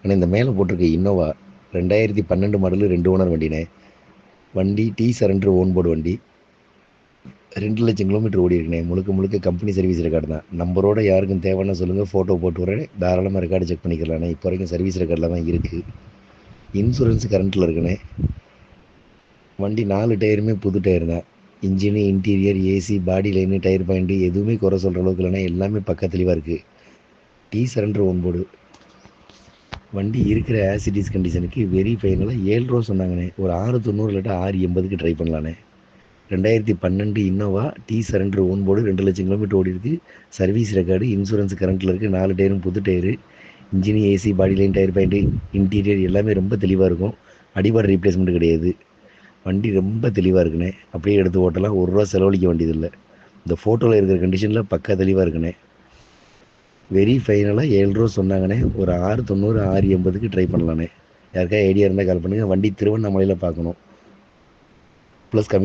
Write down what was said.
ஆனால் இந்த மேலே போட்டிருக்க இன்னோவா 2012 மாடலு 2 ஓனர் வண்டினே. வண்டி டி சரண்டர் ஓன் போர்டு வண்டி. 2,00,000 கிலோமீட்டர் ஓடி இருக்குண்ணே. முழுக்க முழுக்க கம்பெனி சர்வீஸ் ரெக்கார்டு தான். நம்பரோட யாருக்கும் தேவைன்னா சொல்லுங்கள், ஃபோட்டோ போட்டு வரேன், தாராளமாக ரெக்கார்டு செக் பண்ணிக்கலாண்ணே. இப்போ வரைக்கும் சர்வீஸ் ரெக்கார்டில் தான் இருக்குது. இன்சூரன்ஸ் கரண்ட்டில் இருக்குண்ணே. வண்டி 4 டயருமே புது டயர் தான். இன்ஜினு, இன்டீரியர், ஏசி, பாடி லைனு, டயர் பாயிண்ட்டு எதுவுமே குறை சொல்கிற அளவுக்கு இல்லைன்னா எல்லாமே பக்கா தெளிவாக இருக்குது. டி சரண்டர் ஓன் போர்டு வண்டி இருக்கிற ஆசிடிஸ் கண்டிஷனுக்கு வெரி ஃபைனலாக 7 ரூபா சொன்னாங்கண்ணே. ஒரு 690 இல்லாட்டா 680க்கு ட்ரை பண்ணலாண்ணே. 2012 இன்னோவா டி சரண்டர் ஓன் போர்டு 2,00,000 கிலோமீட்டர் ஓடி இருக்குது. சர்வீஸ் ரெக்கார்டு, இன்சூரன்ஸ் கரண்ட்டில் இருக்குது. 4 டயரும் புது tyre. Engine, AC, body line, tyre point, interior எல்லாமே ரொம்ப தெளிவாக இருக்கும். அடிபாடு ரீப்ளேஸ்மெண்ட் கிடையாது. வண்டி ரொம்ப தெளிவாக இருக்குண்ணே. அப்படியே எடுத்து ஓட்டலாம். 1 ரூபா செலவழிக்க வேண்டியதில்லை. இந்த ஃபோட்டோவில் இருக்கிற கண்டிஷனில் பக்கா தெளிவாக இருக்குண்ணே. வெரி ஃபைனலாக 7 ரூபா சொன்னாங்கண்ணே. ஒரு 690 680க்கு ட்ரை பண்ணலாண்ணே. யாருக்கா ஐடியா இருந்தால் கால் பண்ணுங்கள். வண்டி திருவண்ணாமலையில் பார்க்கணும். Plus commission